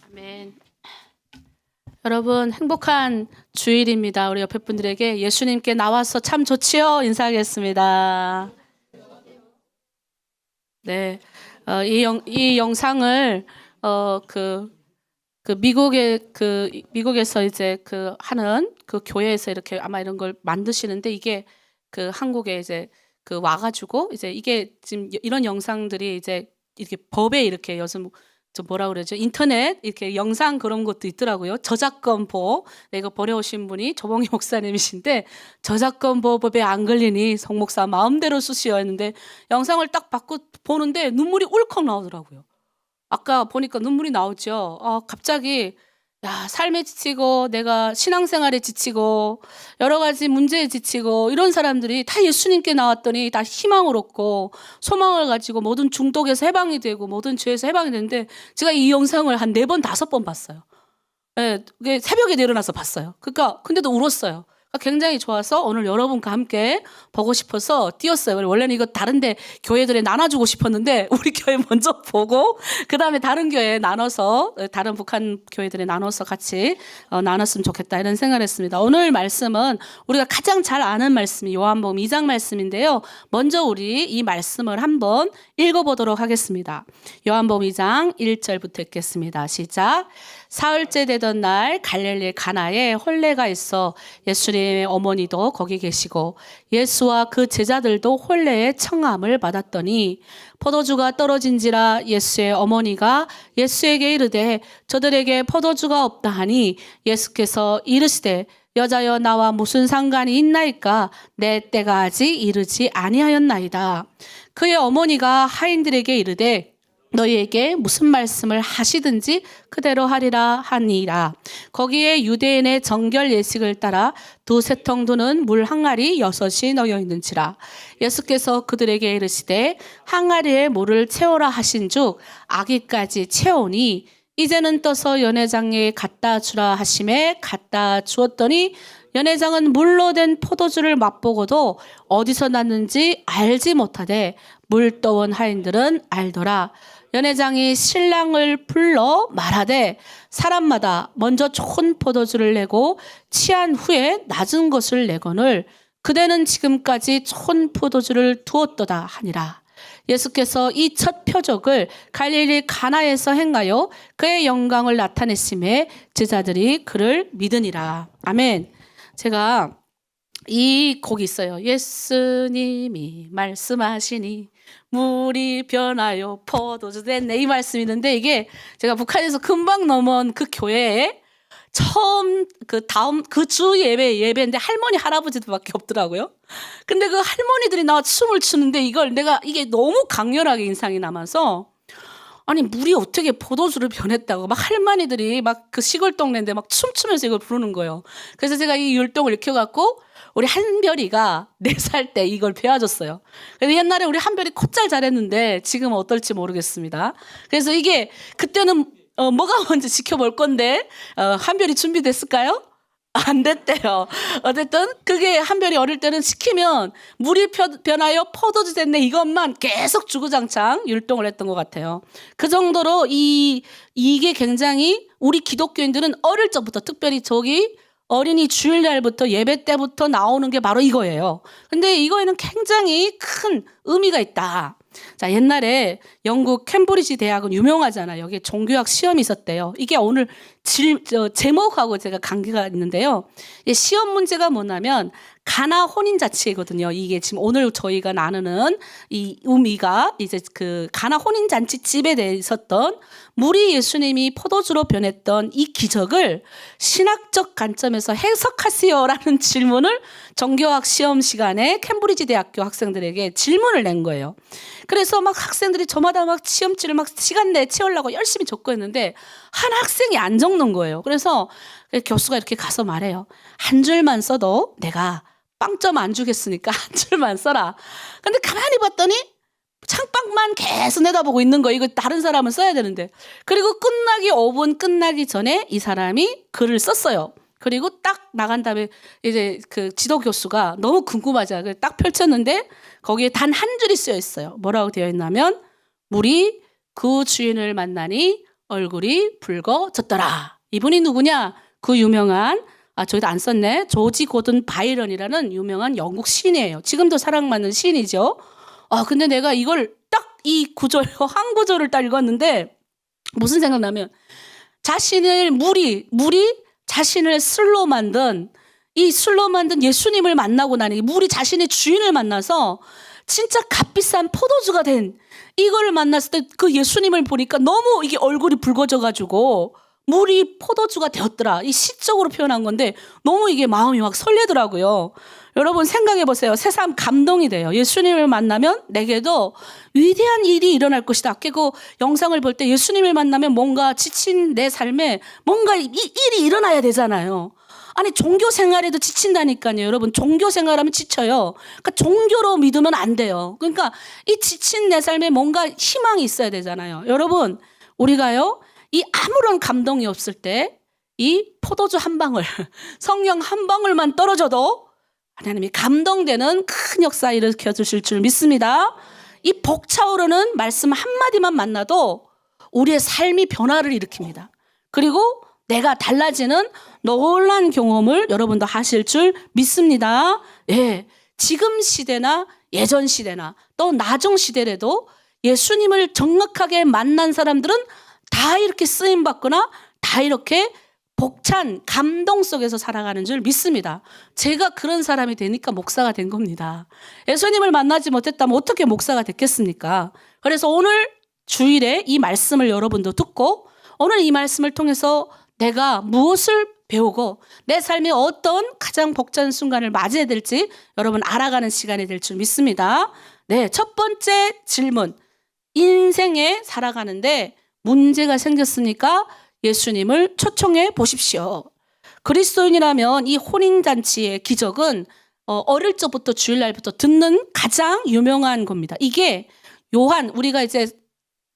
아멘. 여러분 행복한 주일입니다. 우리 옆에 분들에게 예수님께 나와서 참 좋지요 인사하겠습니다. 네, 이 영상을 미국에서 이제 하는 교회에서 이렇게 아마 이런 걸 만드시는데 이게 한국에 이제 와가지고 이제 이게 지금 이런 영상들이 이제 이렇게 법에 이렇게 요즘 저 뭐라 그러죠? 인터넷 이렇게 영상 그런 것도 있더라고요. 저작권 보호. 이거 버려오신 분이 조봉희 목사님이신데 저작권 보호법에 안 걸리니 성 목사 마음대로 쓰시오 했는데 영상을 딱 받고 보는데 눈물이 울컥 나오더라고요. 아까 보니까 눈물이 나오죠. 갑자기 삶에 지치고 내가 신앙생활에 지치고 여러 가지 문제에 지치고 이런 사람들이 다 예수님께 나왔더니 다 희망을 얻고 소망을 가지고 모든 중독에서 해방이 되고 모든 죄에서 해방이 되는데 제가 이 영상을 한 4번, 5번 봤어요. 네, 새벽에 일어나서 봤어요. 근데도 울었어요. 굉장히 좋아서 오늘 여러분과 함께 보고 싶어서 띄웠어요. 원래는 이거 다른데 교회들에 나눠주고 싶었는데 우리 교회 먼저 보고 그 다음에 다른 교회에 나눠서 다른 북한 교회들에 나눠서 같이 나눴으면 좋겠다 이런 생각을 했습니다. 오늘 말씀은 우리가 가장 잘 아는 말씀이 요한복음 2장 말씀인데요. 먼저 우리 이 말씀을 한번 읽어보도록 하겠습니다. 요한복음 2장 1절부터 읽겠습니다. 시작. 사흘째 되던 날 갈릴리 가나에 혼례가 있어 예수님의 어머니도 거기 계시고 예수와 그 제자들도 혼례의 청함을 받았더니 포도주가 떨어진지라 예수의 어머니가 예수에게 이르되 저들에게 포도주가 없다 하니 예수께서 이르시되 여자여 나와 무슨 상관이 있나이까 내 때가 아직 이르지 아니하였나이다. 그의 어머니가 하인들에게 이르되 너희에게 무슨 말씀을 하시든지 그대로 하리라 하니라. 거기에 유대인의 정결 예식을 따라 2-3통 두는 물 항아리 6이 넣여 있는지라. 예수께서 그들에게 이르시되 항아리에 물을 채우라 하신즉 아기까지 채우니 이제는 떠서 연회장에 갖다 주라 하심에 갖다 주었더니 연회장은 물로 된 포도주를 맛보고도 어디서 났는지 알지 못하되 물 떠온 하인들은 알더라. 연회장이 신랑을 불러 말하되 사람마다 먼저 좋은 포도주를 내고 취한 후에 낮은 것을 내거늘 그대는 지금까지 좋은 포도주를 두었도다 하니라. 예수께서 이 첫 표적을 갈릴리 가나에서 행하여 그의 영광을 나타내심에 제자들이 그를 믿으니라. 아멘. 제가 이 곡이 있어요. 예수님이 말씀하시니 물이 변하여 포도주 됐네 이 말씀이 있는데 이게 제가 북한에서 금방 넘은 그 교회에 처음 그 주 예배인데 할머니 할아버지들밖에 없더라고요. 근데 그 할머니들이 나와 춤을 추는데 이게 너무 강렬하게 인상이 남아서 아니 물이 어떻게 포도주를 변했다고 막 할머니들이 막 그 시골 동네인데 막 춤추면서 이걸 부르는 거예요. 그래서 제가 이 율동을 익혀갖고 우리 한별이가 4살 때 이걸 배워줬어요. 그래서 옛날에 우리 한별이 콧잘 잘했는데 지금은 어떨지 모르겠습니다. 그래서 이게 그때는 뭐가 먼저 지켜볼 건데 한별이 준비됐을까요? 안 됐대요. 어쨌든 그게 한별이 어릴 때는 시키면 물이 변하여 포도주 됐네 이것만 계속 주구장창 율동을 했던 것 같아요. 그 정도로 이게 굉장히 우리 기독교인들은 어릴 적부터 특별히 저기 어린이 주일날부터 예배 때부터 나오는 게 바로 이거예요. 근데 이거에는 굉장히 큰 의미가 있다. 자, 옛날에 영국 캠브리지 대학은 유명하잖아요. 여기 종교학 시험이 있었대요. 이게 오늘 제목하고 제가 관계가 있는데요. 이 시험 문제가 뭐냐면 가나 혼인 잔치거든요. 이게 지금 오늘 저희가 나누는 이 의미가 이제 가나 혼인 잔치 집에 대해 있었던 물이 예수님이 포도주로 변했던 이 기적을 신학적 관점에서 해석하세요라는 질문을 종교학 시험 시간에 캠브리지 대학교 학생들에게 질문을 낸 거예요. 그래서 막 학생들이 저마다 막 시험지를 막 시간 내에 채우려고 열심히 적고 했는데 한 학생이 안 적는 거예요. 그래서 교수가 이렇게 가서 말해요. 한 줄만 써도 내가 빵점 안 주겠으니까 한 줄만 써라. 근데 가만히 봤더니 창밖만 계속 내다보고 있는 거예요. 이거 다른 사람은 써야 되는데. 그리고 5분 끝나기 전에 이 사람이 글을 썼어요. 그리고 딱 나간 다음에 이제 그 지도 교수가 너무 궁금하잖아요. 딱 펼쳤는데 거기에 단 한 줄이 쓰여 있어요. 뭐라고 되어 있냐면 물이 그 주인을 만나니 얼굴이 붉어졌더라. 이분이 누구냐? 그 유명한 저기도 안 썼네. 조지 고든 바이런이라는 유명한 영국 시인이에요. 지금도 사랑받는 시인이죠. 근데 내가 이걸 딱 이 구절 한 구절을 딱 읽었는데 무슨 생각나면 물이 자신을 술로 만든 예수님을 만나고 나니 물이 자신의 주인을 만나서 진짜 값비싼 포도주가 된 이거를 만났을 때 그 예수님을 보니까 너무 이게 얼굴이 붉어져가지고 물이 포도주가 되었더라. 이 시적으로 표현한 건데 너무 이게 마음이 막 설레더라고요. 여러분 생각해 보세요. 새삼 감동이 돼요. 예수님을 만나면 내게도 위대한 일이 일어날 것이다. 그 영상을 볼 때 예수님을 만나면 뭔가 지친 내 삶에 뭔가 일이 일어나야 되잖아요. 아니 종교 생활에도 지친다니까요. 여러분 종교 생활하면 지쳐요. 그러니까 종교로 믿으면 안 돼요. 그러니까 이 지친 내 삶에 뭔가 희망이 있어야 되잖아요. 여러분 우리가요. 이 아무런 감동이 없을 때 이 포도주 한 방울, 성령 한 방울만 떨어져도 하나님이 감동되는 큰 역사 일으켜 주실 줄 믿습니다. 이 벅차오르는 말씀 한마디만 만나도 우리의 삶이 변화를 일으킵니다. 그리고 내가 달라지는 놀라운 경험을 여러분도 하실 줄 믿습니다. 예, 지금 시대나 예전 시대나 또 나중 시대에도 예수님을 정확하게 만난 사람들은 다 이렇게 쓰임받거나 다 이렇게 벅찬 감동 속에서 살아가는 줄 믿습니다. 제가 그런 사람이 되니까 목사가 된 겁니다. 예수님을 만나지 못했다면 어떻게 목사가 됐겠습니까? 그래서 오늘 주일에 이 말씀을 여러분도 듣고 오늘 이 말씀을 통해서 내가 무엇을 배우고 내 삶에 어떤 가장 벅찬 순간을 맞이해야 될지 여러분 알아가는 시간이 될 줄 믿습니다. 네, 첫 번째 질문. 인생에 살아가는데 문제가 생겼으니까 예수님을 초청해 보십시오. 그리스도인이라면 이 혼인잔치의 기적은 어릴 적부터 주일날부터 듣는 가장 유명한 겁니다. 이게 우리가 이제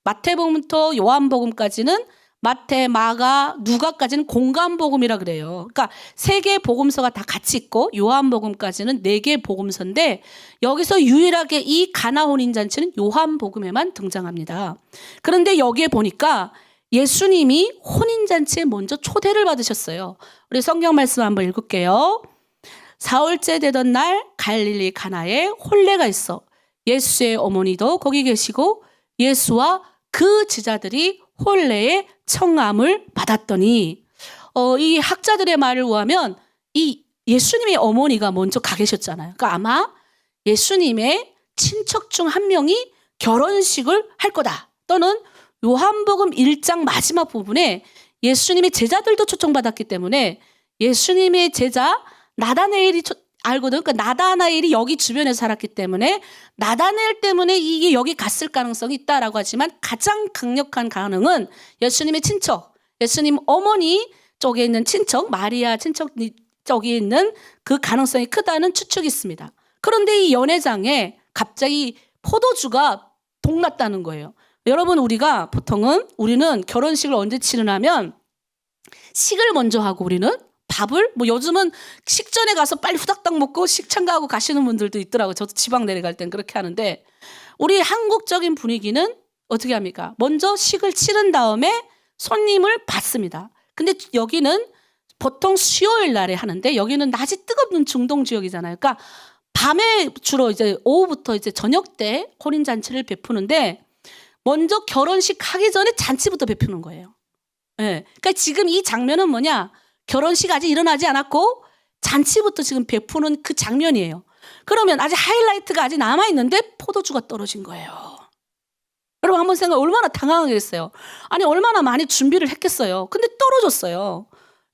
마태복음부터 요한복음까지는 마태, 마가, 누가까지는 공간복음이라 그래요. 그러니까 3개 복음서가 다 같이 있고 요한복음까지는 4개 복음서인데 여기서 유일하게 이 가나 혼인잔치는 요한복음에만 등장합니다. 그런데 여기에 보니까 예수님이 혼인잔치에 먼저 초대를 받으셨어요. 우리 성경 말씀 한번 읽을게요. 사흘째 되던 날 갈릴리 가나에 혼례가 있어 예수의 어머니도 거기 계시고 예수와 그 제자들이 혼례의 청함을 받았더니 이 학자들의 말을 의하면 이 예수님의 어머니가 먼저 가 계셨잖아요. 그러니까 아마 예수님의 친척 중 한 명이 결혼식을 할 거다. 또는 요한복음 1장 마지막 부분에 예수님의 제자들도 초청받았기 때문에 예수님의 제자 나다나엘이 알거든. 그러니까 나다나엘이 여기 주변에 살았기 때문에 나다나엘 때문에 이게 여기 갔을 가능성이 있다라고 하지만 가장 강력한 가능은 예수님의 친척, 예수님 어머니 쪽에 있는 친척, 마리아 친척 쪽에 있는 그 가능성이 크다는 추측이 있습니다. 그런데 이 연회장에 갑자기 포도주가 동났다는 거예요. 여러분 우리는 결혼식을 언제 치르냐면 식을 먼저 하고 우리는 밥을 요즘은 식전에 가서 빨리 후닥닥 먹고 식 참가하고 가시는 분들도 있더라고요. 저도 지방 내려갈 땐 그렇게 하는데 우리 한국적인 분위기는 어떻게 합니까? 먼저 식을 치른 다음에 손님을 받습니다. 근데 여기는 보통 수요일 날에 하는데 여기는 낮이 뜨겁는 중동 지역이잖아요. 그러니까 밤에 주로 이제 오후부터 이제 저녁 때 혼인 잔치를 베푸는데 먼저 결혼식 하기 전에 잔치부터 베푸는 거예요. 네. 그러니까 지금 이 장면은 뭐냐? 결혼식 아직 일어나지 않았고 잔치부터 지금 베푸는 그 장면이에요. 그러면 아직 하이라이트가 아직 남아있는데 포도주가 떨어진 거예요. 여러분 한번 생각해 얼마나 당황하겠어요. 아니 얼마나 많이 준비를 했겠어요. 근데 떨어졌어요.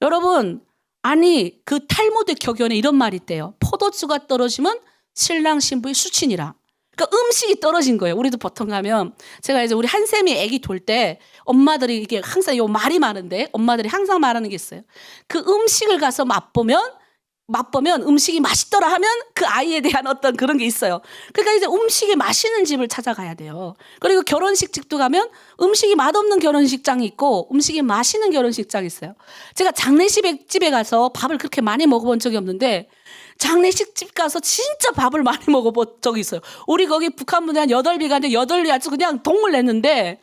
여러분 아니 그 탈무드 격언에 이런 말이 있대요. 포도주가 떨어지면 신랑 신부의 수친이라. 그러니까 음식이 떨어진 거예요. 우리도 보통 가면 제가 이제 우리 한샘이 아기 돌 때 엄마들이 이게 항상 요 말이 많은데 엄마들이 항상 말하는 게 있어요. 그 음식을 가서 맛보면 음식이 맛있더라 하면 그 아이에 대한 어떤 그런 게 있어요. 그러니까 이제 음식이 맛있는 집을 찾아가야 돼요. 그리고 결혼식 집도 가면 음식이 맛없는 결혼식장이 있고 음식이 맛있는 결혼식장이 있어요. 제가 장례식집에 가서 밥을 그렇게 많이 먹어본 적이 없는데 장례식 집 가서 진짜 밥을 많이 먹어본 적이 있어요. 우리 거기 북한 분이 한 8비 가는데 8비 아주 그냥 동물 냈는데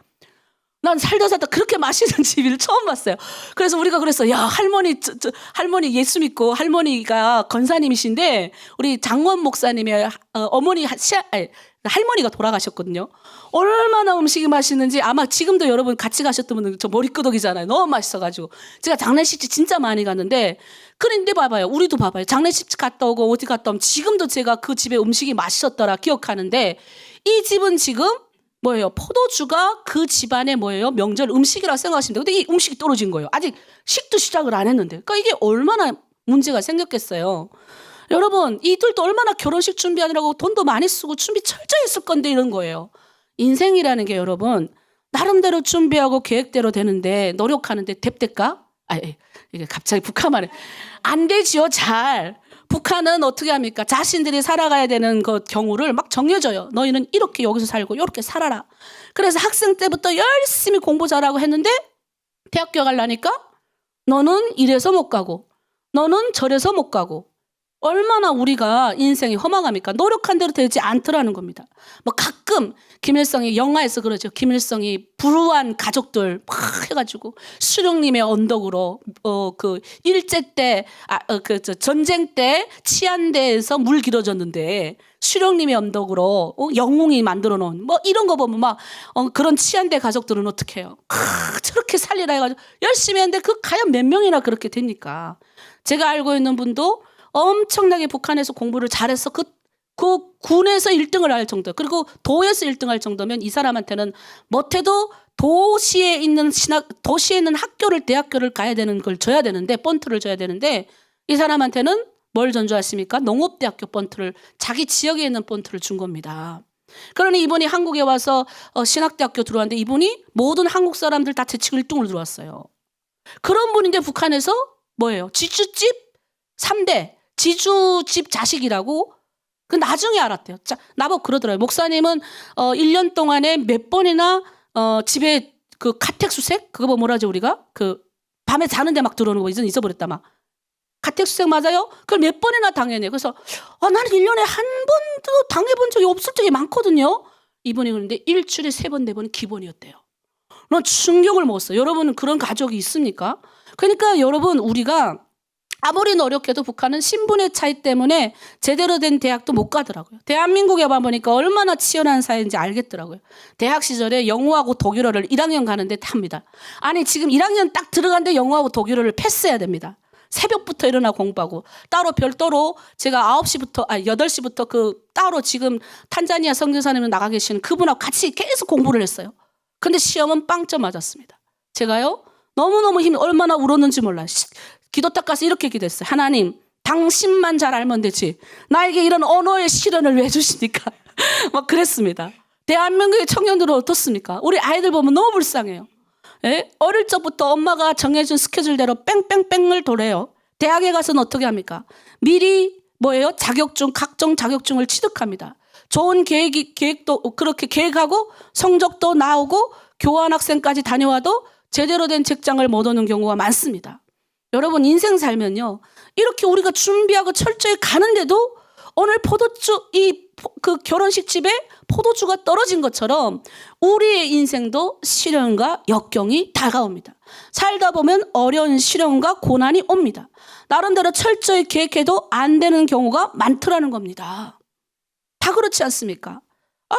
난 살다 그렇게 맛있는 집을 처음 봤어요. 그래서 우리가 그랬어. 야, 할머니, 할머니 예수 믿고 할머니가 건사님이신데 우리 장원 목사님의 어머니, 할머니가 돌아가셨거든요. 얼마나 음식이 맛있는지 아마 지금도 여러분 같이 가셨던 분은 저 머리끄덕이잖아요. 너무 맛있어가지고. 제가 장례식집 진짜 많이 갔는데 그런데 봐봐요. 우리도 봐봐요. 장례식 갔다 오고 어디 갔다 오면 지금도 제가 그 집에 음식이 맛있었더라 기억하는데 이 집은 지금 뭐예요? 포도주가 그 집안의 뭐예요? 명절 음식이라고 생각하시면 돼요. 근데 이 음식이 떨어진 거예요. 아직 식도 시작을 안 했는데. 그러니까 이게 얼마나 문제가 생겼겠어요. 여러분, 이들도 얼마나 결혼식 준비하느라고 돈도 많이 쓰고 준비 철저히 했을 건데 이런 거예요. 인생이라는 게 여러분, 나름대로 준비하고 계획대로 되는데 노력하는데 됩될까? 이게 갑자기 북한말에 안 되지요, 잘. 북한은 어떻게 합니까? 자신들이 살아가야 되는 그 경우를 막 정해줘요. 너희는 이렇게 여기서 살고 이렇게 살아라. 그래서 학생 때부터 열심히 공부 잘하고 했는데 대학교 가려니까 너는 이래서 못 가고 너는 저래서 못 가고 얼마나 우리가 인생이 허망합니까? 노력한 대로 되지 않더라는 겁니다. 뭐 가끔 김일성이 영화에서 그러죠. 김일성이 불우한 가족들 막 해가지고 수령님의 언덕으로 그 일제 때 전쟁 때 치안대에서 물 길어졌는데 수령님의 언덕으로 영웅이 만들어 놓은 뭐 이런 거 보면 막 그런 치안대 가족들은 어떻게 해요? 저렇게 살리라 해가지고 열심히 했는데 그 과연 몇 명이나 그렇게 됩니까? 제가 알고 있는 분도 엄청나게 북한에서 공부를 잘해서 그 군에서 1등을 할 정도, 그리고 도에서 1등 할 정도면 이 사람한테는 못해도 도시에 있는 학교를, 대학교를 가야 되는 걸 줘야 되는데, 본트를 줘야 되는데, 이 사람한테는 뭘 전주하십니까? 농업대학교 본트를, 자기 지역에 있는 본트를 준 겁니다. 그러니 이분이 한국에 와서 신학대학교 들어왔는데 이분이 모든 한국 사람들 다 제치고 1등으로 들어왔어요. 그런 분인데 북한에서 뭐예요? 지주집 3대. 지주집 자식이라고 그 나중에 알았대요. 자, 나보고 그러더라고요. 목사님은 1년 동안에 몇 번이나 집에 그 가택수색 그거 뭐 뭐라죠 우리가 그 밤에 자는데 막 들어오는 거 잊어버렸다 막 가택수색 맞아요? 그걸 몇 번이나 당했네요. 그래서 나는 1년에 한 번도 당해본 적이 없을 적이 많거든요. 이분이 그런데 일주일에 3번 4번은 기본이었대요. 난 충격을 먹었어요. 여러분은 그런 가족이 있습니까? 그러니까 여러분 우리가 아무리 노력해도 북한은 신분의 차이 때문에 제대로 된 대학도 못 가더라고요. 대한민국에 와보니까 얼마나 치열한 사회인지 알겠더라고요. 대학 시절에 영어하고 독일어를 1학년 가는데 탑니다. 아니 지금 1학년 딱 들어간데 영어하고 독일어를 패스해야 됩니다. 새벽부터 일어나 공부하고 따로 별도로 제가 8시부터 그 따로 지금 탄자니아 선교사님으로 나가 계시는 그분하고 같이 계속 공부를 했어요. 근데 시험은 빵점 맞았습니다. 제가요 너무너무 얼마나 울었는지 몰라요. 기도 딱 가서 이렇게 기도했어요. 하나님, 당신만 잘 알면 되지. 나에게 이런 언어의 시련을 왜 주십니까? 막 그랬습니다. 대한민국의 청년들은 어떻습니까? 우리 아이들 보면 너무 불쌍해요. 예? 어릴 적부터 엄마가 정해준 스케줄대로 뺑뺑뺑을 도래요. 대학에 가서는 어떻게 합니까? 미리 뭐예요? 각종 자격증을 취득합니다. 좋은 계획도 그렇게 계획하고 성적도 나오고 교환학생까지 다녀와도 제대로 된 직장을 못 얻는 경우가 많습니다. 여러분 인생 살면요 이렇게 우리가 준비하고 철저히 가는데도 오늘 포도주 그 결혼식 집에 포도주가 떨어진 것처럼 우리의 인생도 시련과 역경이 다가옵니다. 살다 보면 어려운 시련과 고난이 옵니다. 나름대로 철저히 계획해도 안 되는 경우가 많더라는 겁니다. 다 그렇지 않습니까?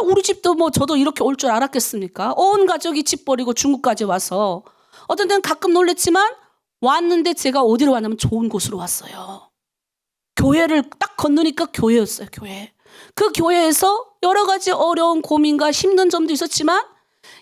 우리 집도 뭐 저도 이렇게 올 줄 알았겠습니까? 온 가족이 집 버리고 중국까지 와서 어떤 때는 가끔 놀랬지만 왔는데 제가 어디로 왔냐면 좋은 곳으로 왔어요. 교회를 딱 건너니까 교회였어요. 교회. 그 교회에서 여러 가지 어려운 고민과 힘든 점도 있었지만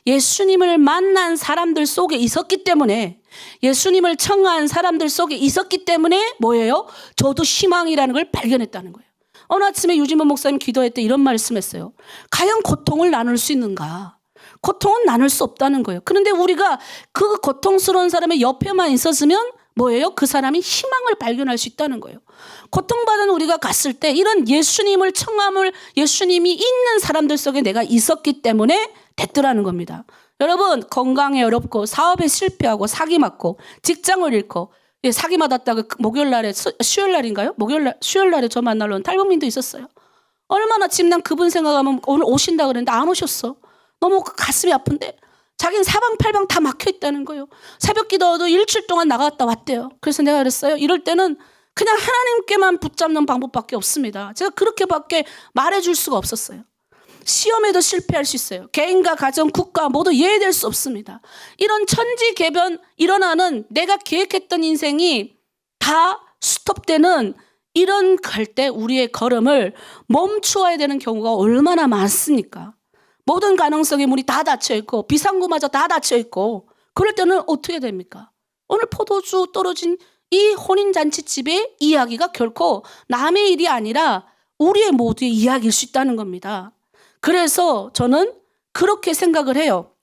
예수님을 만난 사람들 속에 있었기 때문에 예수님을 청한 사람들 속에 있었기 때문에 뭐예요? 저도 희망이라는 걸 발견했다는 거예요. 어느 아침에 유진모 목사님 기도할 때 이런 말씀했어요. 과연 고통을 나눌 수 있는가? 고통은 나눌 수 없다는 거예요. 그런데 우리가 그 고통스러운 사람의 옆에만 있었으면 뭐예요? 그 사람이 희망을 발견할 수 있다는 거예요. 고통받은 우리가 갔을 때 이런 예수님을 청함을 예수님이 있는 사람들 속에 내가 있었기 때문에 됐더라는 겁니다. 여러분 건강에 어렵고 사업에 실패하고 사기 맞고 직장을 잃고 사기 맞았다가 목요일 날에 수요일 날인가요? 수요일 날에 저 만나러 온 탈북민도 있었어요. 얼마나 지금 난 그분 생각하면 오늘 오신다 그랬는데 안 오셨어. 너무 가슴이 아픈데 자기는 사방팔방 다 막혀 있다는 거예요. 새벽 기도도 일주일 동안 나갔다 왔대요. 그래서 내가 그랬어요. 이럴 때는 그냥 하나님께만 붙잡는 방법밖에 없습니다. 제가 그렇게밖에 말해줄 수가 없었어요. 시험에도 실패할 수 있어요. 개인과 가정, 국가 모두 예외될 수 없습니다. 이런 천지개변 일어나는 내가 계획했던 인생이 다 스톱되는 이런 갈 때 우리의 걸음을 멈추어야 되는 경우가 얼마나 많습니까? 모든 가능성의 문이 다 닫혀 있고 비상구마저 다 닫혀 있고 그럴 때는 어떻게 됩니까? 오늘 포도주 떨어진 이 혼인잔치집의 이야기가 결코 남의 일이 아니라 우리의 모두의 이야기일 수 있다는 겁니다. 그래서 저는 그렇게 생각을 해요.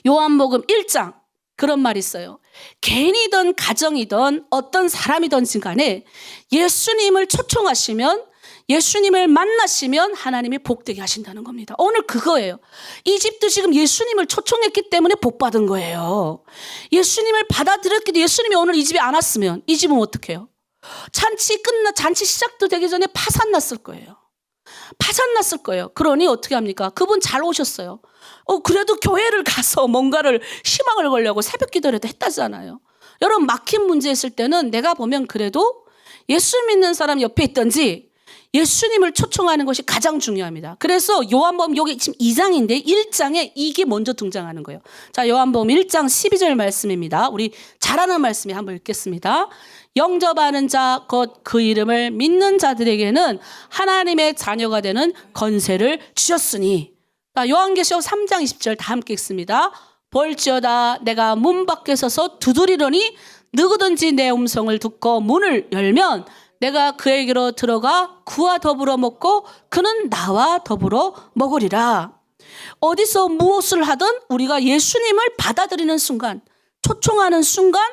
요한복음 1장 그런 말이 있어요. 개인이든 가정이든 어떤 사람이든지 간에 예수님을 초청하시면 예수님을 만나시면 하나님이 복되게 하신다는 겁니다. 오늘 그거예요. 이 집도 지금 예수님을 초청했기 때문에 복받은 거예요. 예수님을 받아들였기 때문에 예수님이 오늘 이 집에 안 왔으면 이 집은 어떻게 해요? 잔치 시작도 되기 전에 파산 났을 거예요. 파산 났을 거예요. 그러니 어떻게 합니까? 그분 잘 오셨어요. 그래도 교회를 가서 뭔가를 희망을 걸려고 새벽 기도라도 했다잖아요. 여러분 막힌 문제 있을 때는 내가 보면 그래도 예수 믿는 사람 옆에 있든지 예수님을 초청하는 것이 가장 중요합니다. 그래서 요한복음 여기 지금 2장인데 1장에 이게 먼저 등장하는 거예요. 자, 요한복음 1장 12절 말씀입니다. 우리 잘 아는 말씀이 한번 읽겠습니다. 영접하는 자 곧 그 이름을 믿는 자들에게는 하나님의 자녀가 되는 권세를 주셨으니. 자, 요한계시록 3장 20절 다 함께 읽습니다. 볼지어다 내가 문 밖에 서서 두드리려니 누구든지 내 음성을 듣고 문을 열면 내가 그에게로 들어가 그와 더불어 먹고 그는 나와 더불어 먹으리라. 어디서 무엇을 하든 우리가 예수님을 받아들이는 순간, 초청하는 순간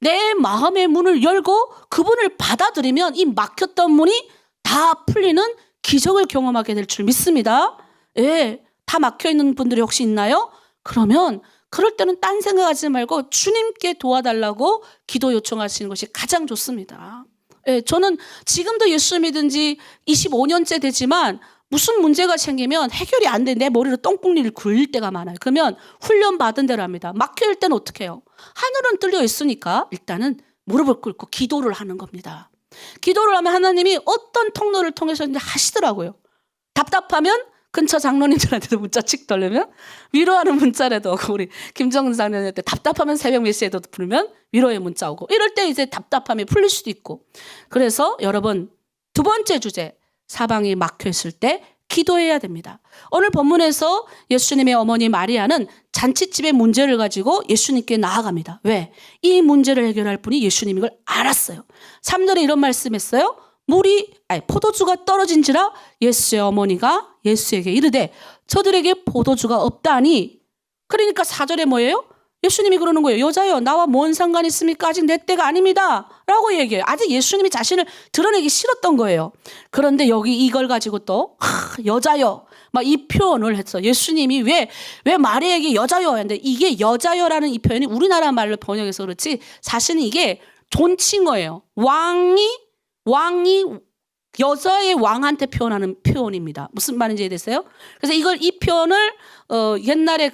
내 마음의 문을 열고 그분을 받아들이면 이 막혔던 문이 다 풀리는 기적을 경험하게 될 줄 믿습니다. 예, 다 막혀있는 분들이 혹시 있나요? 그러면 그럴 때는 딴 생각하지 말고 주님께 도와달라고 기도 요청하시는 것이 가장 좋습니다. 예, 저는 지금도 예수 믿은 지 25년째 되지만 무슨 문제가 생기면 해결이 안 돼. 내 머리로 똥꾸리를 굴릴 때가 많아요. 그러면 훈련 받은 대로 합니다. 막힐 때는 어떻게 해요? 하늘은 뚫려 있으니까 일단은 무릎을 꿇고 기도를 하는 겁니다. 기도를 하면 하나님이 어떤 통로를 통해서 하시더라고요. 답답하면 근처 장로님들한테도 문자 칙 돌리면 위로하는 문자라도 우리 김정은 장로님한테 답답하면 새벽 몇 시에도 부르면 위로의 문자 오고 이럴 때 이제 답답함이 풀릴 수도 있고. 그래서 여러분 두 번째 주제 사방이 막혀있을 때 기도해야 됩니다. 오늘 본문에서 예수님의 어머니 마리아는 잔치집의 문제를 가지고 예수님께 나아갑니다. 왜? 이 문제를 해결할 분이 예수님인 걸 알았어요. 3절에 이런 말씀했어요. 포도주가 떨어진지라 예수의 어머니가 예수에게 이르되 저들에게 포도주가 없다니. 그러니까 4절에 뭐예요? 예수님이 그러는 거예요. 여자여 나와 뭔 상관이 있습니까? 아직 내 때가 아닙니다 라고 얘기해요. 아직 예수님이 자신을 드러내기 싫었던 거예요. 그런데 여기 이걸 가지고 또 여자여 막 이 표현을 했어. 예수님이 왜 마리아에게 여자여 했는데 이게 여자여라는 이 표현이 우리나라 말로 번역해서 그렇지 사실은 이게 존칭어예요. 왕이 여자의 왕한테 표현하는 표현입니다. 무슨 말인지 이해됐어요? 그래서 이 표현을 옛날에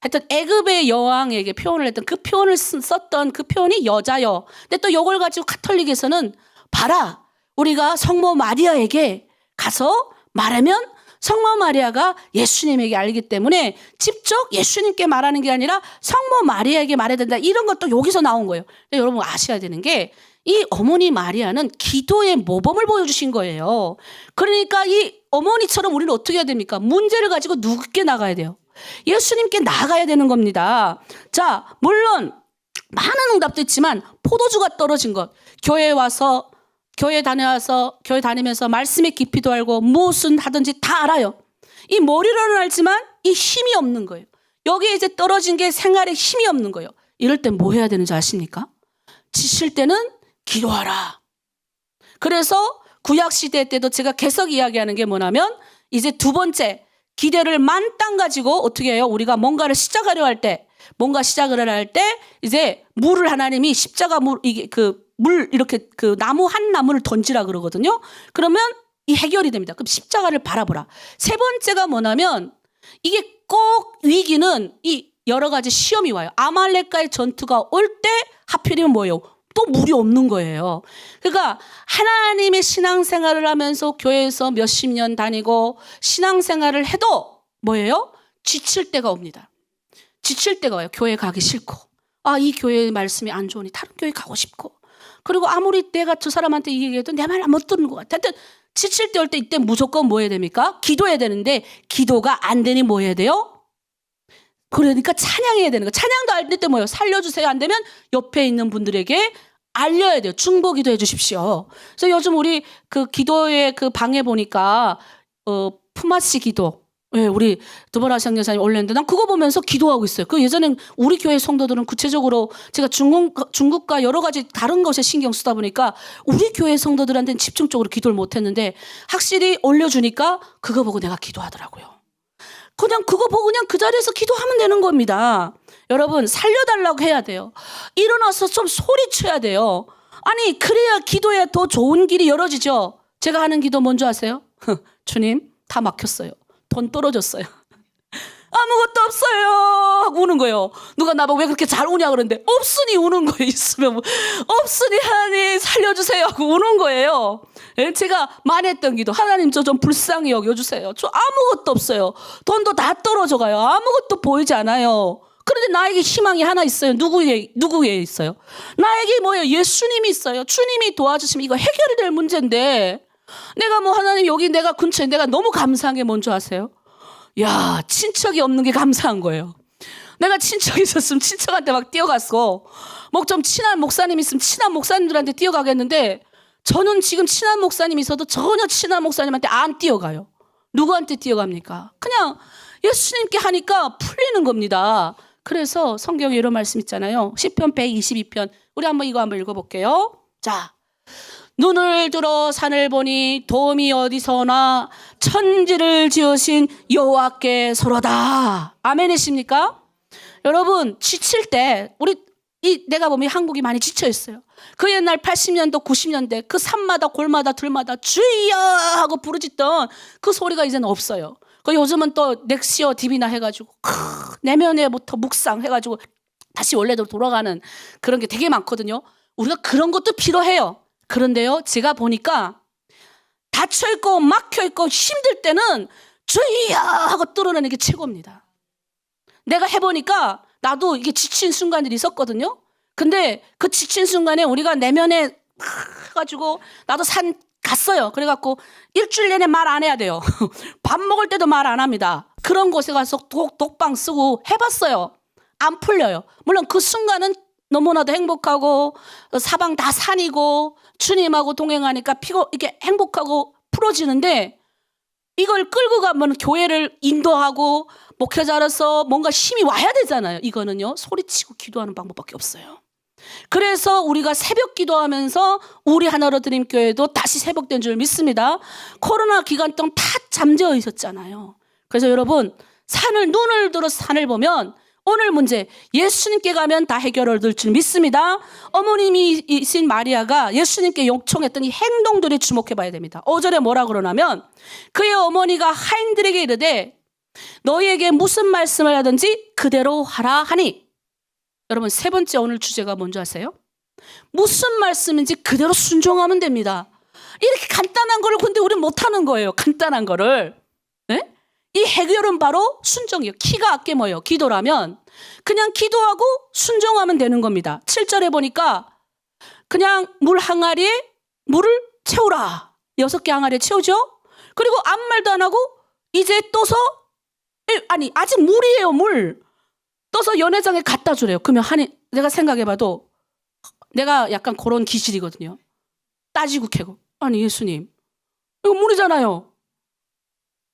하여튼 애굽의 여왕에게 표현을 했던 그 표현을 썼던 그 표현이 여자여. 근데 또 이걸 가지고 가톨릭에서는 봐라 우리가 성모 마리아에게 가서 말하면 성모 마리아가 예수님에게 알기 때문에 직접 예수님께 말하는 게 아니라 성모 마리아에게 말해야 된다. 이런 것도 여기서 나온 거예요. 여러분 아셔야 되는 게 이 어머니 마리아는 기도의 모범을 보여주신 거예요. 그러니까 이 어머니처럼 우리는 어떻게 해야 됩니까? 문제를 가지고 누구께 나가야 돼요? 예수님께 나가야 되는 겁니다. 자, 물론 많은 응답도 있지만 포도주가 떨어진 것, 교회 다니면서 말씀의 깊이도 알고 무엇은 하든지 다 알아요. 이 머리로는 알지만 이 힘이 없는 거예요. 여기에 이제 떨어진 게 생활에 힘이 없는 거예요. 이럴 땐 뭐 해야 되는지 아십니까? 지칠 때는 기도하라. 그래서 구약시대 때도 제가 계속 이야기하는 게 뭐냐면 이제 두 번째 기대를 만땅 가지고 어떻게 해요? 우리가 뭔가를 시작을 할 때 이제 물을 하나님이 십자가 물 이렇게 나무 한 나무를 던지라 그러거든요. 그러면 이 해결이 됩니다. 그럼 십자가를 바라보라. 세 번째가 뭐냐면 이게 꼭 위기는 이 여러 가지 시험이 와요. 아말렉과의 전투가 올 때 하필이면 뭐예요? 또 물이 없는 거예요. 그러니까 하나님의 신앙생활을 하면서 교회에서 몇십 년 다니고 신앙생활을 해도 뭐예요? 지칠 때가 옵니다. 지칠 때가 와요. 교회 가기 싫고, 이 교회의 말씀이 안 좋으니 다른 교회 가고 싶고, 그리고 아무리 내가 저 사람한테 얘기해도 내 말 못 듣는 것 같아. 하여튼 지칠 때 올 때 이때 무조건 뭐 해야 됩니까? 기도해야 되는데 기도가 안 되니 뭐 해야 돼요? 그러니까 찬양해야 되는 거. 찬양도 안 될 때 뭐예요? 살려주세요. 안 되면 옆에 있는 분들에게 알려야 돼요. 중보기도 해주십시오. 그래서 요즘 우리 그 기도의 그 방에 보니까 품앗이 기도. 예, 우리 드보라상 여사님 올렸는데 난 그거 보면서 기도하고 있어요. 그 예전엔 우리 교회 성도들은 구체적으로 제가 중국과 여러 가지 다른 것에 신경 쓰다 보니까 우리 교회 성도들한테는 집중적으로 기도를 못했는데 확실히 올려주니까 그거 보고 내가 기도하더라고요. 그냥 그거 보고 그냥 그 자리에서 기도하면 되는 겁니다. 여러분 살려달라고 해야 돼요. 일어나서 좀 소리쳐야 돼요. 아니 그래야 기도에 더 좋은 길이 열어지죠. 제가 하는 기도 뭔지 아세요? 주님 다 막혔어요. 돈 떨어졌어요. 아무것도 없어요 하고 우는 거예요. 누가 나보고 왜 그렇게 잘 우냐 그러는데 없으니 우는 거예요. 있으면 없으니 하나님 살려주세요 하고 우는 거예요. 제가 많이 했던 기도, 하나님 저 좀 불쌍히 여겨주세요. 저 아무것도 없어요. 돈도 다 떨어져 가요. 아무것도 보이지 않아요. 그런데 나에게 희망이 하나 있어요. 누구에 있어요? 나에게 뭐예요? 예수님이 있어요. 주님이 도와주시면 이거 해결이 될 문제인데 내가 뭐 하나님 여기 내가 근처에 내가 너무 감사한 게 뭔지 아세요? 야, 친척이 없는 게 감사한 거예요. 내가 친척이 있었으면 친척한테 막 뛰어갔고, 뭐 좀 친한 목사님 있으면 친한 목사님들한테 뛰어가겠는데, 저는 지금 친한 목사님 있어도 전혀 친한 목사님한테 안 뛰어가요. 누구한테 뛰어갑니까? 그냥 예수님께 하니까 풀리는 겁니다. 그래서 성경에 이런 말씀 있잖아요. 시편 122편. 우리 한번 이거 한번 읽어볼게요. 자. 눈을 들어 산을 보니 도움이 어디서나 천지를 지으신 여호와께서로다. 아멘이십니까? 여러분 지칠 때 내가 보면 한국이 많이 지쳐 있어요. 그 옛날 80년도 90년대 그 산마다 골마다 들마다 주여 하고 부르짖던 그 소리가 이제는 없어요. 요즘은 또 넥시어 DB나 해가지고 내면에부터 묵상해가지고 다시 원래대로 돌아가는 그런 게 되게 많거든요. 우리가 그런 것도 필요해요. 그런데요, 제가 보니까 닫혀있고 막혀있고 힘들 때는 주여 하고 뚫어내는 게 최고입니다. 내가 해보니까 나도 이게 지친 순간들이 있었거든요. 근데 그 지친 순간에 우리가 내면에 해가지고 나도 산 갔어요. 그래갖고 일주일 내내 말 안 해야 돼요. 밥 먹을 때도 말 안 합니다. 그런 곳에 가서 독방 쓰고 해봤어요. 안 풀려요. 물론 그 순간은 너무나도 행복하고 사방 다 산이고 주님하고 동행하니까 이게 행복하고 풀어지는데 이걸 끌고 가면 교회를 인도하고 목회자로서 뭔가 힘이 와야 되잖아요. 이거는요 소리치고 기도하는 방법밖에 없어요. 그래서 우리가 새벽 기도하면서 우리 하나로 드림 교회도 다시 새벽된 줄 믿습니다. 코로나 기간 동안 다 잠재워 있었잖아요. 그래서 여러분 눈을 들어 산을 보면 오늘 문제 예수님께 가면 다 해결 얻을 줄 믿습니다. 어머님이신 마리아가 예수님께 요청했던 이 행동들에 주목해 봐야 됩니다. 5절에 뭐라 그러냐면 그의 어머니가 하인들에게 이르되 너희에게 무슨 말씀을 하든지 그대로 하라 하니. 여러분 세 번째 오늘 주제가 뭔지 아세요? 무슨 말씀인지 그대로 순종하면 됩니다. 이렇게 간단한 거를 근데 우리는 못하는 거예요. 간단한 거를. 네? 이 해결은 바로 순종이에요. 키가 아껴 뭐예요? 기도라면 그냥 기도하고 순종하면 되는 겁니다. 7절에 보니까 그냥 물 항아리에 물을 채우라. 6개 항아리에 채우죠. 그리고 아무 말도 안 하고 이제 떠서 아직 물이에요. 물. 떠서 연회장에 갖다 주래요. 그러면 내가 생각해봐도 내가 약간 그런 기질이거든요. 따지고 캐고. 아니 예수님 이거 물이잖아요.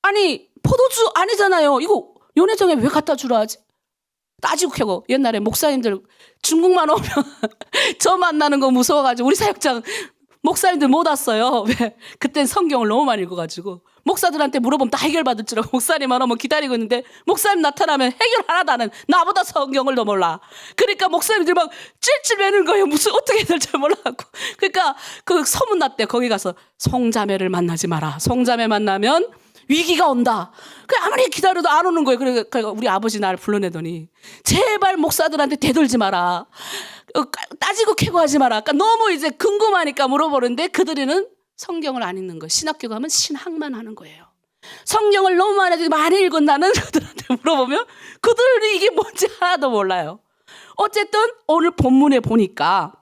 아니 포도주 아니잖아요. 이거 연회장에 왜 갖다 주라 하지? 따지고 캐고. 옛날에 목사님들 중국만 오면 저 만나는 거 무서워가지고 우리 사역장 목사님들 못 왔어요. 왜? 그땐 성경을 너무 많이 읽어가지고 목사들한테 물어보면 다 해결받을 줄 알고 목사님만 오면 기다리고 있는데 목사님 나타나면 해결 하나도 안 해. 나보다 성경을 더 몰라. 그러니까 목사님들 막 찔찔 매는 거예요. 무슨 어떻게 해야 될지 몰라갖고. 그러니까 그 소문 났대. 거기 가서 송자매를 만나지 마라. 송자매 만나면 위기가 온다. 그 아무리 기다려도 안 오는 거예요. 그러니까 우리 아버지 나를 불러내더니 제발 목사들한테 대들지 마라. 따지고 캐고 하지 마라. 그러니까 너무 이제 궁금하니까 물어보는데 그들은 성경을 안 읽는 거예요. 신학교 가면 신학만 하는 거예요. 성경을 너무 많이 읽은 나는 그들한테 물어보면 그들이 이게 뭔지 하나도 몰라요. 어쨌든 오늘 본문에 보니까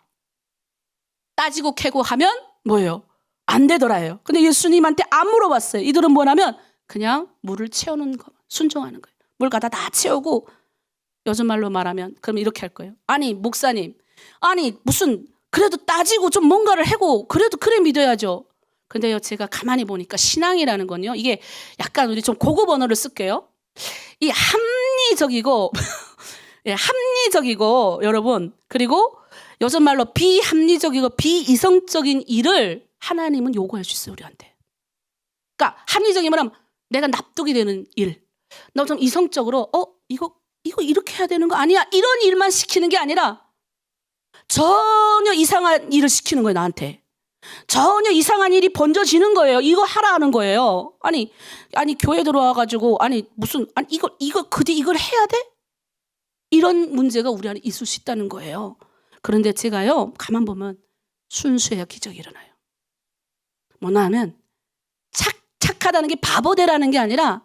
따지고 캐고 하면 뭐예요? 안 되더라요. 근데 예수님한테 안 물어봤어요. 이들은 뭐냐면 그냥 물을 채우는 거, 순종하는 거예요. 물 갖다 다 채우고 요즘 말로 말하면 그럼 이렇게 할 거예요. 아니 목사님, 아니 무슨 그래도 따지고 좀 뭔가를 하고 그래도 그래 믿어야죠. 근데요 제가 가만히 보니까 신앙이라는 건요 이게 약간 우리 좀 고급 언어를 쓸게요. 이 합리적이고 예, 합리적이고 여러분 그리고 요즘 말로 비합리적이고 비이성적인 일을 하나님은 요구할 수 있어요 우리한테. 그러니까 합리적이면 내가 납득이 되는 일. 너 좀 이성적으로 이거 이렇게 해야 되는 거 아니야? 이런 일만 시키는 게 아니라 전혀 이상한 일을 시키는 거예요 나한테. 전혀 이상한 일이 번져지는 거예요. 이거 하라 하는 거예요. 아니 교회 들어와가지고 이걸 해야 돼? 이런 문제가 우리 안에 있을 수 있다는 거예요. 그런데 제가요 가만 보면 순수해야 기적이 일어나요. 뭐냐면 착하다는 게 바보되라는 게 아니라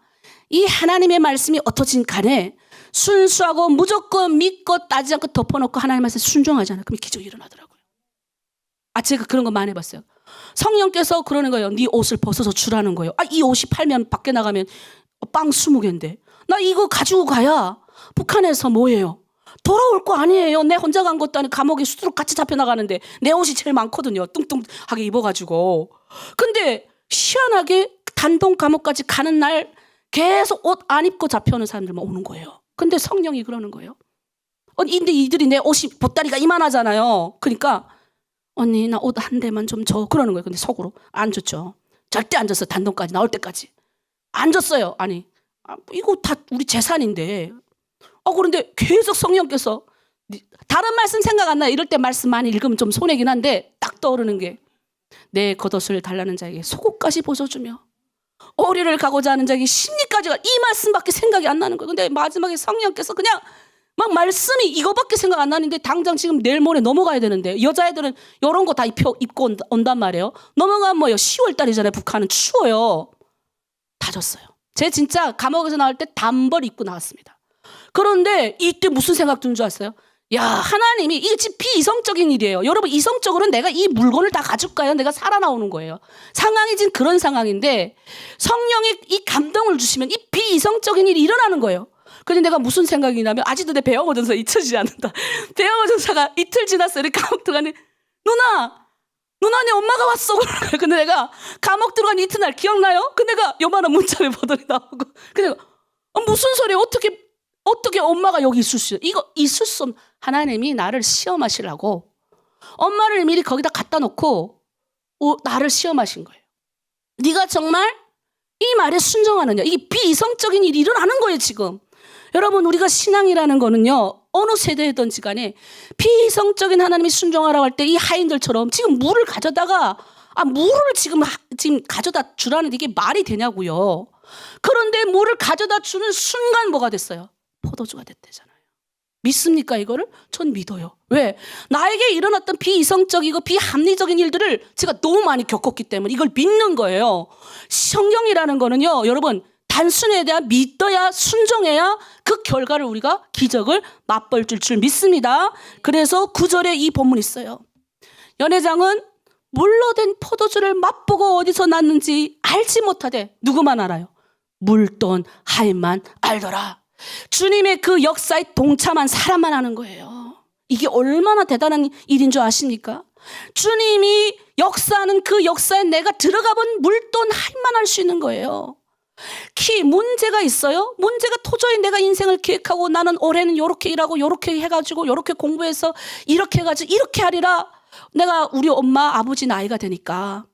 이 하나님의 말씀이 어떠진 간에 순수하고 무조건 믿고 따지지 않고 덮어놓고 하나님의 말씀에 순종하잖아요. 그럼 기적이 일어나더라고요. 제가 그런 거 많이 해봤어요. 성령께서 그러는 거예요. 네 옷을 벗어서 주라는 거예요. 이 옷이 팔면 밖에 나가면 빵 20개인데 나 이거 가지고 가야 북한에서 뭐예요? 돌아올 거 아니에요. 내 혼자 간 것도 아니고 감옥에 수두룩 같이 잡혀나가는데 내 옷이 제일 많거든요. 뚱뚱하게 입어가지고. 근데 희한하게 단동 감옥까지 가는 날 계속 옷 안 입고 잡혀오는 사람들만 오는 거예요. 근데 성령이 그러는 거예요. 근데 이들이 내 옷이 보따리가 이만하잖아요. 그러니까 언니 나 옷 한 대만 좀 줘. 그러는 거예요. 근데 속으로 안 줬죠. 절대 안 줬어요. 단동까지 나올 때까지. 안 줬어요. 아니 이거 다 우리 재산인데. 그런데 계속 성령께서 다른 말씀 생각 안 나요. 이럴 때 말씀 많이 읽으면 좀 손해긴 한데 딱 떠오르는 게 내 겉옷을 달라는 자에게 속옷까지 벗어주며 오리를 가고자 하는 자에게 심리까지가 이 말씀밖에 생각이 안 나는 거예요. 근데 마지막에 성령께서 그냥 막 말씀이 이거밖에 생각 안 나는데 당장 지금 내일 모레 넘어가야 되는데 여자애들은 이런 거 다 입고 온단 말이에요. 넘어가면 뭐예요? 10월 달이잖아요. 북한은 추워요. 다 졌어요. 제 진짜 감옥에서 나올 때 단벌 입고 나왔습니다. 그런데 이때 무슨 생각 드는 줄 아세요? 야 하나님이 이게 지금 비이성적인 일이에요. 여러분 이성적으로는 내가 이 물건을 다 가질까요? 내가 살아나오는 거예요. 상황이 지금 그런 상황인데 성령이 이 감동을 주시면 이 비이성적인 일이 일어나는 거예요. 그런데 내가 무슨 생각이 나면 아직도 내 배영호전서 잊혀지지 않는다. 배영호전서가 이틀 지났어. 이렇게 감옥 들어가니 누나 내 엄마가 왔어. 근데 내가 감옥 들어간 이튿날 기억나요? 근데 내가 요만한 문자에 보더니 나오고 근데 무슨 소리야? 어떻게 엄마가 여기 있을 수 있어? 이거 있을 수 없는 하나님이 나를 시험하시려고 엄마를 미리 거기다 갖다 놓고 나를 시험하신 거예요. 네가 정말 이 말에 순종하느냐? 이게 비이성적인 일이 일어나는 거예요 지금. 여러분 우리가 신앙이라는 거는요 어느 세대든지 간에 비이성적인 하나님이 순종하라고 할 때 이 하인들처럼 지금 물을 가져다가 물을 지금 가져다 주라는데 이게 말이 되냐고요. 그런데 물을 가져다 주는 순간 뭐가 됐어요? 포도주가 됐대잖아요. 믿습니까 이거를? 전 믿어요. 왜? 나에게 일어났던 비이성적이고 비합리적인 일들을 제가 너무 많이 겪었기 때문에 이걸 믿는 거예요. 성경이라는 거는요 여러분 단순에 대한 믿어야 순종해야 그 결과를 우리가 기적을 맛볼 줄 믿습니다. 그래서 9절에 이 본문이 있어요. 연회장은 물로 된 포도주를 맛보고 어디서 났는지 알지 못하되 누구만 알아요? 물돈 하인만 알더라. 주님의 그 역사에 동참한 사람만 아는 거예요. 이게 얼마나 대단한 일인 줄 아십니까? 주님이 역사하는 그 역사에 내가 들어가 본 물돈 하인만 알 수 있는 거예요. 문제가 있어요. 문제가 도저히 내가 인생을 계획하고 나는 올해는 요렇게 일하고 요렇게 해가지고 요렇게 공부해서 이렇게 해가지고 이렇게 하리라. 내가 우리 엄마 아버지 나이가 되니까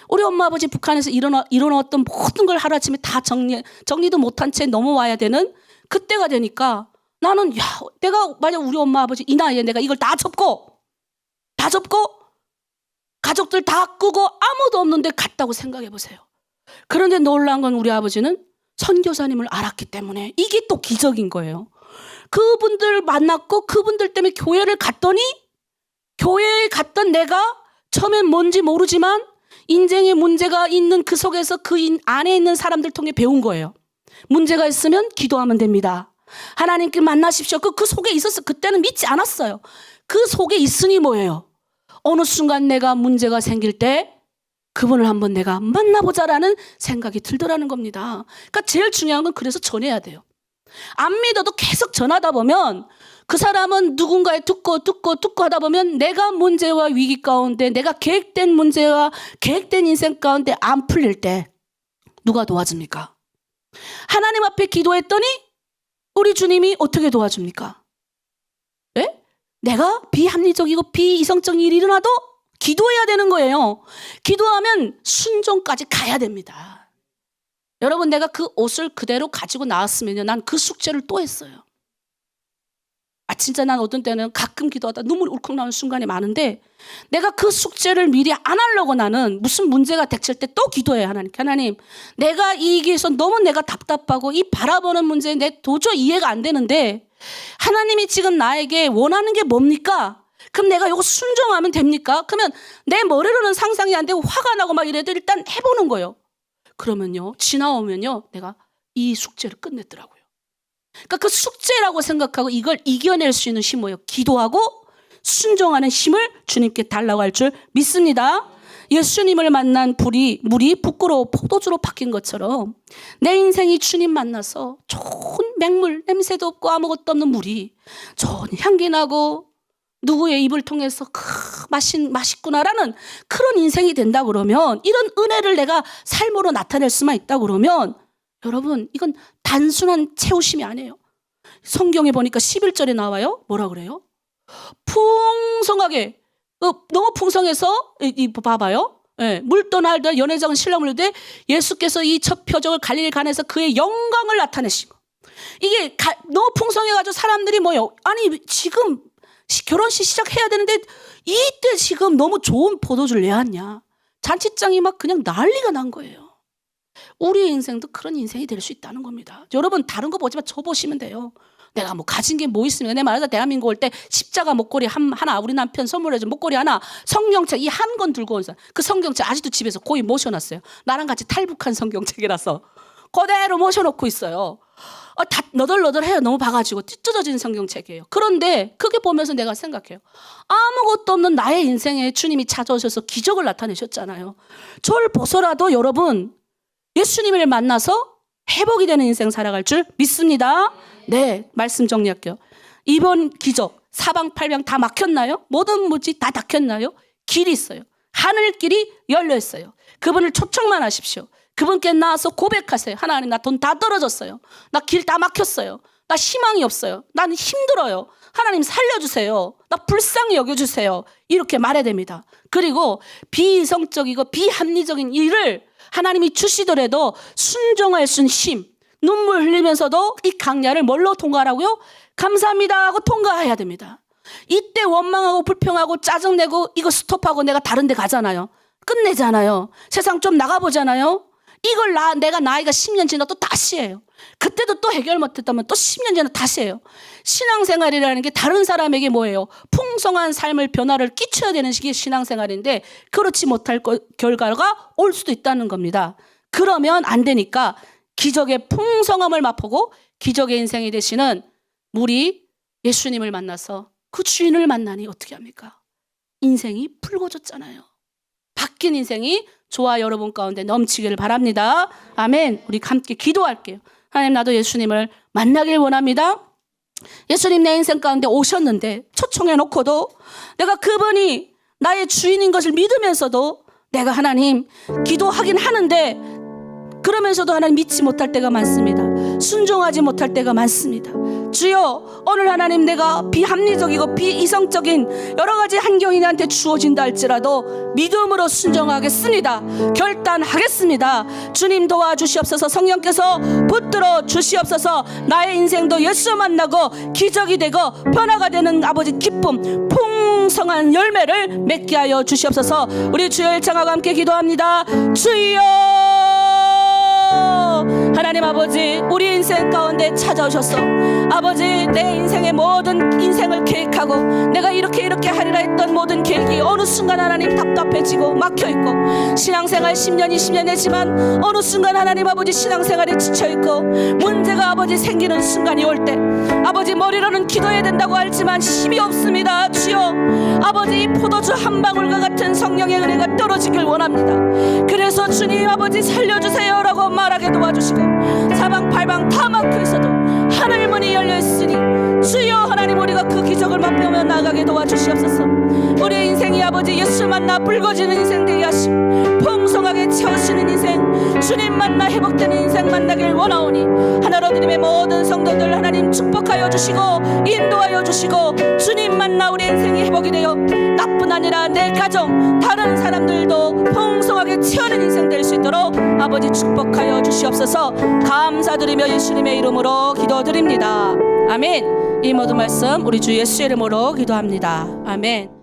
우리 엄마 아버지 북한에서 일어났던 모든 걸 하루아침에 다 정리도 못한 채 넘어와야 되는 그때가 되니까 나는 내가 만약 우리 엄마 아버지 이 나이에 내가 이걸 다 접고 가족들 다 끄고 아무도 없는데 갔다고 생각해 보세요. 그런데 놀라운 건 우리 아버지는 선교사님을 알았기 때문에 이게 또 기적인 거예요. 그분들 만났고 그분들 때문에 교회를 갔더니 교회에 갔던 내가 처음엔 뭔지 모르지만 인생에 문제가 있는 그 속에서 그 안에 있는 사람들 통해 배운 거예요. 문제가 있으면 기도하면 됩니다. 하나님께 만나십시오. 그 속에 있었어. 그때는 믿지 않았어요. 그 속에 있으니 뭐예요? 어느 순간 내가 문제가 생길 때 그분을 한번 내가 만나보자라는 생각이 들더라는 겁니다. 그러니까 제일 중요한 건 그래서 전해야 돼요. 안 믿어도 계속 전하다 보면 그 사람은 누군가에 듣고 하다 보면 내가 문제와 위기 가운데 내가 계획된 문제와 계획된 인생 가운데 안 풀릴 때 누가 도와줍니까? 하나님 앞에 기도했더니 우리 주님이 어떻게 도와줍니까? 네? 내가 비합리적이고 비이성적인 일이 일어나도 기도해야 되는 거예요. 기도하면 순종까지 가야 됩니다. 여러분, 내가 그 옷을 그대로 가지고 나왔으면요, 난 그 숙제를 또 했어요. 진짜 난 어떤 때는 가끔 기도하다 눈물이 울컥 나오는 순간이 많은데 내가 그 숙제를 미리 안 하려고 나는 무슨 문제가 닥칠 때 또 기도해요. 하나님, 내가 이 길에서 너무 내가 답답하고 이 바라보는 문제에 내 도저히 이해가 안 되는데 하나님이 지금 나에게 원하는 게 뭡니까? 그럼 내가 이거 순종하면 됩니까? 그러면 내 머리로는 상상이 안 되고 화가 나고 막 이래도 일단 해보는 거예요. 그러면요, 지나오면요, 내가 이 숙제를 끝냈더라고요. 그러니까 그 숙제라고 생각하고 이걸 이겨낼 수 있는 힘이 뭐예요? 기도하고 순종하는 힘을 주님께 달라고 할 줄 믿습니다. 예수님을 만난 물이 부끄러워 포도주로 바뀐 것처럼 내 인생이 주님 만나서 좋은 맹물, 냄새도 없고 아무것도 없는 물이 좋은 향기 나고 누구의 입을 통해서 맛있구나라는 그런 인생이 된다 그러면, 이런 은혜를 내가 삶으로 나타낼 수만 있다 그러면, 여러분, 이건 단순한 채우심이 아니에요. 성경에 보니까 11절에 나와요. 뭐라 그래요? 풍성하게, 너무 풍성해서, 봐봐요. 예, 물도 날도 연회장은 신랑을 때 예수께서 이 첫 표적을 갈릴리 가나에서 그의 영광을 나타내시고, 이게 너무 풍성해가지고 사람들이 뭐요? 아니, 지금 결혼식 시작해야 되는데 이때 지금 너무 좋은 포도주를 왜 왔냐? 잔치장이 막 그냥 난리가 난 거예요. 우리의 인생도 그런 인생이 될 수 있다는 겁니다. 여러분, 다른 거 보지만 저 보시면 돼요. 내가 뭐 가진 게 뭐 있습니까? 내 말하자 대한민국 올 때 십자가 목걸이 하나, 우리 남편 선물해준 목걸이 하나, 성경책 이 한 권 들고 온 사람, 그 성경책 아직도 집에서 고이 모셔놨어요. 나랑 같이 탈북한 성경책이라서 그대로 모셔놓고 있어요. 다 너덜너덜해요. 너무 봐가지고 찢어진 성경책이에요. 그런데 그게 보면서 내가 생각해요. 아무것도 없는 나의 인생에 주님이 찾아오셔서 기적을 나타내셨잖아요. 저를 보서라도 여러분, 예수님을 만나서 회복이 되는 인생 살아갈 줄 믿습니다. 네, 말씀 정리할게요. 이번 기적, 사방팔방 다 막혔나요? 모든 문이 다 닫혔나요? 길이 있어요. 하늘길이 열려 있어요. 그분을 초청만 하십시오. 그분께 나와서 고백하세요. 하나님, 나 돈 다 떨어졌어요. 나 길 다 막혔어요. 나 희망이 없어요. 나는 힘들어요. 하나님 살려주세요. 나 불쌍히 여겨주세요. 이렇게 말해야 됩니다. 그리고 비이성적이고 비합리적인 일을 하나님이 주시더라도 순종할 수 있는 힘, 눈물 흘리면서도 이 강야를 뭘로 통과하라고요? 감사합니다 하고 통과해야 됩니다. 이때 원망하고 불평하고 짜증내고 이거 스톱하고 내가 다른 데 가잖아요. 끝내잖아요. 세상 좀 나가보잖아요. 이걸 내가 나이가 10년 지나 또 다시 해요. 그때도 또 해결 못했다면 또 10년 지나 다시 해요. 신앙생활이라는 게 다른 사람에게 뭐예요? 풍성한 삶을 변화를 끼쳐야 되는 게 신앙생활인데 그렇지 못할 결과가 올 수도 있다는 겁니다. 그러면 안 되니까 기적의 풍성함을 맛보고 기적의 인생이 되시는 물이 예수님을 만나서 그 주인을 만나니 어떻게 합니까? 인생이 붉어졌잖아요. 바뀐 인생이 저와 여러분 가운데 넘치기를 바랍니다. 아멘. 우리 함께 기도할게요. 하나님, 나도 예수님을 만나길 원합니다. 예수님 내 인생 가운데 오셨는데 초청해놓고도 내가 그분이 나의 주인인 것을 믿으면서도 내가 하나님 기도하긴 하는데 그러면서도 하나님 믿지 못할 때가 많습니다. 순종하지 못할 때가 많습니다. 주여, 오늘 하나님 내가 비합리적이고 비이성적인 여러 가지 환경이 나한테 주어진다 할지라도 믿음으로 순종하겠습니다. 결단하겠습니다. 주님 도와주시옵소서. 성령께서 붙들어 주시옵소서. 나의 인생도 예수 만나고 기적이 되고 변화가 되는 아버지 기쁨, 풍성한 열매를 맺게 하여 주시옵소서. 우리 주여 일창하고 함께 기도합니다. 주여, 하나님 아버지 우리 인생 가운데 찾아오셔서 아버지 내 인생의 모든 인생을 계획하고 내가 이렇게 하리라 했던 모든 계획이 어느 순간 하나님 답답해지고 막혀있고 신앙생활 10년 20년 했지만 어느 순간 하나님 아버지 신앙생활에 지쳐있고 문제가 아버지 생기는 순간이 올 때 아버지 머리로는 기도해야 된다고 알지만 힘이 없습니다. 주여 아버지 이 포도주 한 방울과 같은 성령의 은혜가 떨어지길 원합니다. 그래서 주님 아버지 살려주세요 라고 말하게 도와주시고 사방팔방 다 막혀있어도 하늘 문이 열려있으니 주여 하나님 우리가 그 기적을 맛보며 나아가게 도와주시옵소서. 우리의 인생이 아버지 예수 만나 붉어지는 인생 되게 하시고 풍성하게 채우시는 인생 주님 만나 회복되는 인생 만나길 원하오니 하나로 드림의 모든 성도들 하나님 축복하여 주시고 인도하여 주시고 주님 만나 우리 인생이 회복이 되어 나뿐 아니라 내 가정 다른 사람들도 풍성하게 채우는 인생 될 수 있도록 아버지 축복하여 주시옵소서. 감사드리며 예수님의 이름으로 기도드립니다. 아멘. 이 모든 말씀 우리 주 예수의 이름으로 기도합니다. 아멘.